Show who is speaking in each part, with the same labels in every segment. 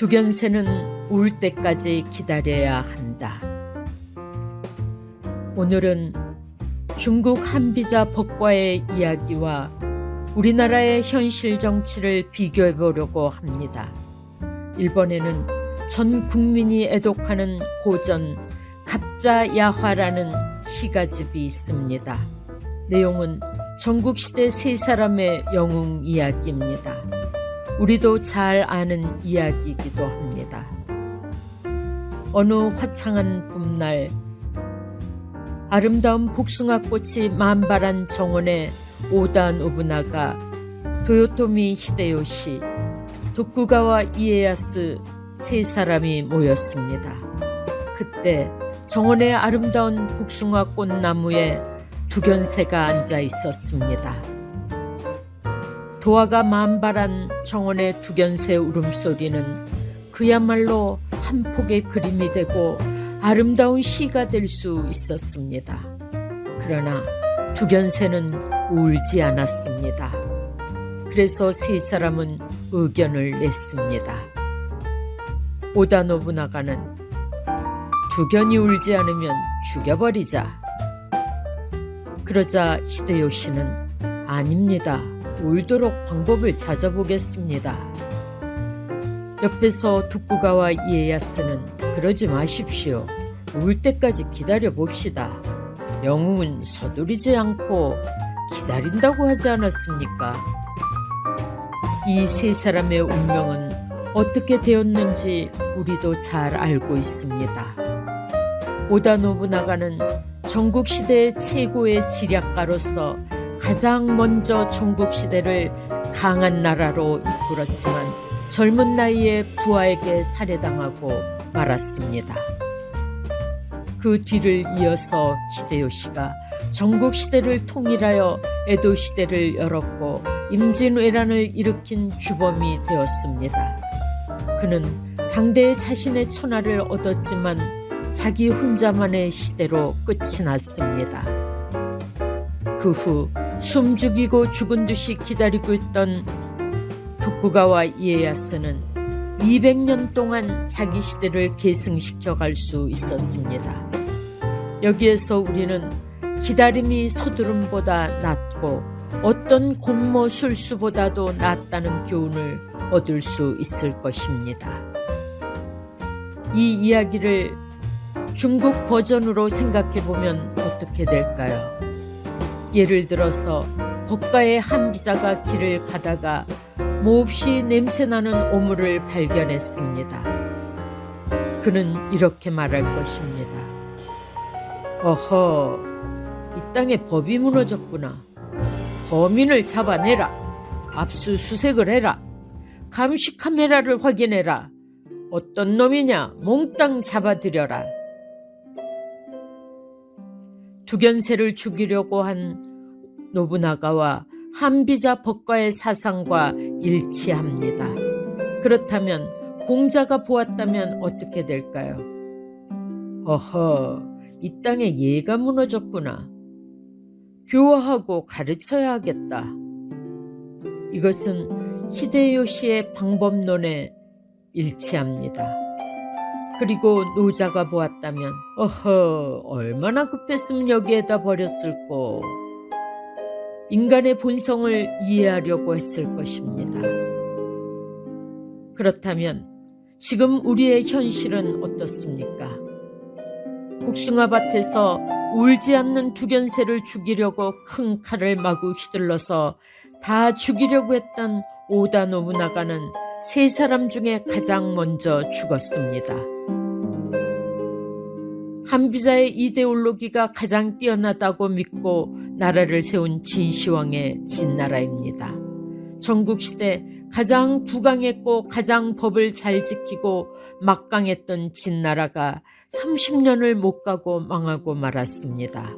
Speaker 1: 두견새는 울 때까지 기다려야 한다. 오늘은 중국 한비자 법과의 이야기와 우리나라의 현실 정치를 비교해 보려고 합니다. 일본에는 전 국민이 애독하는 고전 갑자야화라는 시가집이 있습니다. 내용은 전국시대 세 사람의 영웅 이야기입니다. 우리도 잘 아는 이야기이기도 합니다. 어느 화창한 봄날, 아름다운 복숭아꽃이 만발한 정원에 오다 노부나가, 도요토미 히데요시, 도쿠가와 이에야스 세 사람이 모였습니다. 그때 정원의 아름다운 복숭아꽃 나무에 두견새가 앉아 있었습니다. 도화가 만발한 정원의 두견새 울음소리는 그야말로 한 폭의 그림이 되고 아름다운 시가 될 수 있었습니다. 그러나 두견새는 울지 않았습니다. 그래서 세 사람은 의견을 냈습니다. 오다 노부나가는 두견이 울지 않으면 죽여버리자. 그러자 히데요시는 아닙니다. 울도록 방법을 찾아보겠습니다. 옆에서 도쿠가와 이에야스는 그러지 마십시오. 울 때까지 기다려봅시다. 영웅은 서두르지 않고 기다린다고 하지 않았습니까? 이 세 사람의 운명은 어떻게 되었는지 우리도 잘 알고 있습니다. 오다 노부나가는 전국시대의 최고의 지략가로서 가장 먼저 전국시대를 강한 나라로 이끌었지만 젊은 나이에 부하에게 살해당하고 말았습니다. 그 뒤를 이어서 히데요시가 전국시대를 통일하여 에도시대를 열었고 임진왜란을 일으킨 주범이 되었습니다. 그는 당대에 자신의 천하를 얻었지만 자기 혼자만의 시대로 끝이 났습니다. 그 후 숨죽이고 죽은 듯이 기다리고 있던 도쿠가와 이에야스는 200년 동안 자기 시대를 계승시켜 갈 수 있었습니다. 여기에서 우리는 기다림이 서두름보다 낫고 어떤 곤모술수보다도 낫다는 교훈을 얻을 수 있을 것입니다. 이 이야기를 중국 버전으로 생각해보면 어떻게 될까요? 예를 들어서 법가의 한비자가 길을 가다가 몹시 냄새나는 오물을 발견했습니다. 그는 이렇게 말할 것입니다. 어허, 이 땅에 법이 무너졌구나. 범인을 잡아내라. 압수수색을 해라. 감시 카메라를 확인해라. 어떤 놈이냐 몽땅 잡아들여라. 두견새를 죽이려고 한 노부나가와 한비자 법과의 사상과 일치합니다. 그렇다면 공자가 보았다면 어떻게 될까요? 어허, 이 땅에 예가 무너졌구나. 교화하고 가르쳐야 하겠다. 이것은 히데요시의 방법론에 일치합니다. 그리고 노자가 보았다면 어허, 얼마나 급했으면 여기에다 버렸을꼬. 인간의 본성을 이해하려고 했을 것입니다. 그렇다면 지금 우리의 현실은 어떻습니까? 복숭아밭에서 울지 않는 두견새를 죽이려고 큰 칼을 마구 휘둘러서 다 죽이려고 했던 오다 노부나가는 세 사람 중에 가장 먼저 죽었습니다. 한비자의 이데올로기가 가장 뛰어나다고 믿고 나라를 세운 진시황의 진나라입니다. 전국시대 가장 두강했고 가장 법을 잘 지키고 막강했던 진나라가 30년을 못 가고 망하고 말았습니다.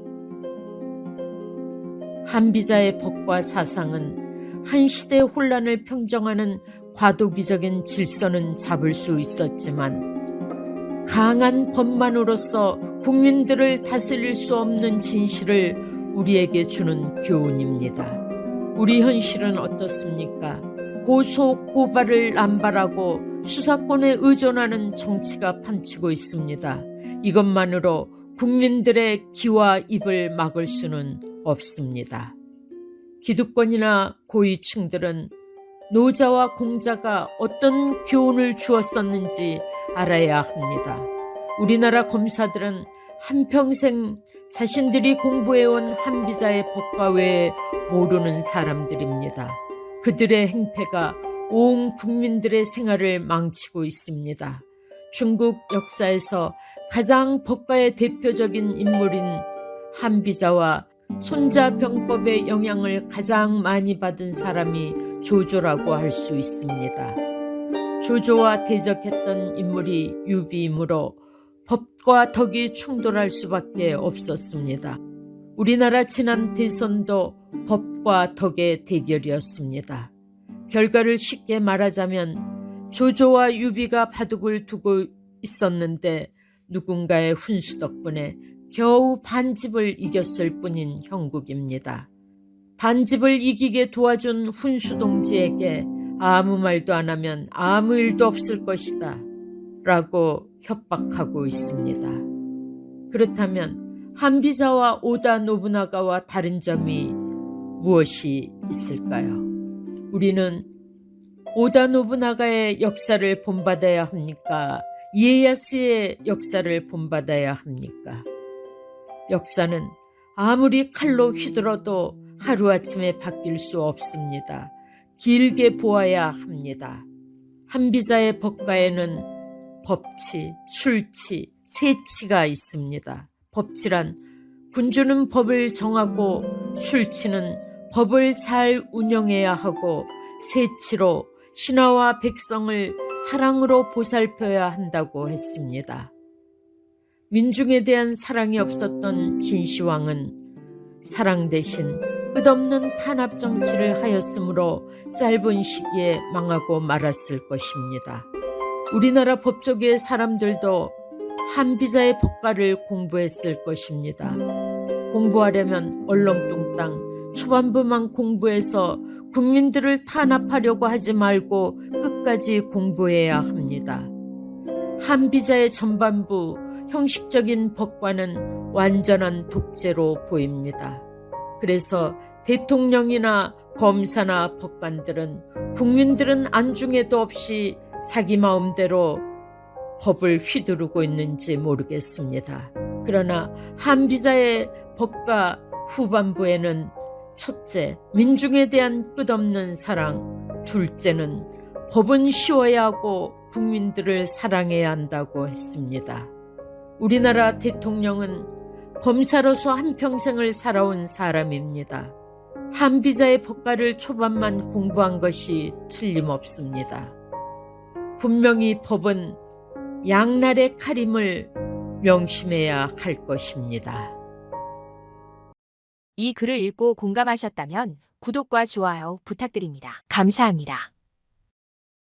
Speaker 1: 한비자의 법과 사상은 한 시대의 혼란을 평정하는 과도기적인 질서는 잡을 수 있었지만 강한 법만으로서 국민들을 다스릴 수 없는 진실을 우리에게 주는 교훈입니다. 우리 현실은 어떻습니까? 고소 고발을 남발하고 수사권에 의존하는 정치가 판치고 있습니다. 이것만으로 국민들의 귀와 입을 막을 수는 없습니다. 기득권이나 고위층들은 노자와 공자가 어떤 교훈을 주었었는지 알아야 합니다. 우리나라 검사들은 한평생 자신들이 공부해온 한비자의 법과 외에 모르는 사람들입니다. 그들의 행패가 온 국민들의 생활을 망치고 있습니다. 중국 역사에서 가장 법가의 대표적인 인물인 한비자와 손자병법의 영향을 가장 많이 받은 사람이 조조라고 할 수 있습니다. 조조와 대적했던 인물이 유비이므로 법과 덕이 충돌할 수밖에 없었습니다. 우리나라 지난 대선도 법과 덕의 대결이었습니다. 결과를 쉽게 말하자면 조조와 유비가 바둑을 두고 있었는데 누군가의 훈수 덕분에 겨우 반집을 이겼을 뿐인 형국입니다. 반집을 이기게 도와준 훈수 동지에게 아무 말도 안 하면 아무 일도 없을 것이다 라고 협박하고 있습니다. 그렇다면 한비자와 오다 노부나가와 다른 점이 무엇이 있을까요? 우리는 오다 노부나가의 역사를 본받아야 합니까? 이에야스의 역사를 본받아야 합니까? 역사는 아무리 칼로 휘둘러도 하루아침에 바뀔 수 없습니다. 길게 보아야 합니다. 한비자의 법가에는 법치, 술치, 세치가 있습니다. 법치란 군주는 법을 정하고 술치는 법을 잘 운영해야 하고 세치로 신하와 백성을 사랑으로 보살펴야 한다고 했습니다. 민중에 대한 사랑이 없었던 진시황은 사랑 대신 끝없는 탄압 정치를 하였으므로 짧은 시기에 망하고 말았을 것입니다. 우리나라 법조계의 사람들도 한비자의 법가를 공부했을 것입니다. 공부하려면 얼렁뚱땅 초반부만 공부해서 국민들을 탄압하려고 하지 말고 끝까지 공부해야 합니다. 한비자의 전반부 형식적인 법과는 완전한 독재로 보입니다. 그래서 대통령이나 검사나 법관들은 국민들은 안중에도 없이 자기 마음대로 법을 휘두르고 있는지 모르겠습니다. 그러나 한비자의 법과 후반부에는 첫째, 민중에 대한 끝없는 사랑, 둘째는 법은 쉬워야 하고 국민들을 사랑해야 한다고 했습니다. 우리나라 대통령은 검사로서 한평생을 살아온 사람입니다. 한비자의 법가를 초반만 공부한 것이 틀림없습니다. 분명히 법은 양날의 칼임을 명심해야 할 것입니다.
Speaker 2: 이 글을 읽고 공감하셨다면 구독과 좋아요 부탁드립니다. 감사합니다.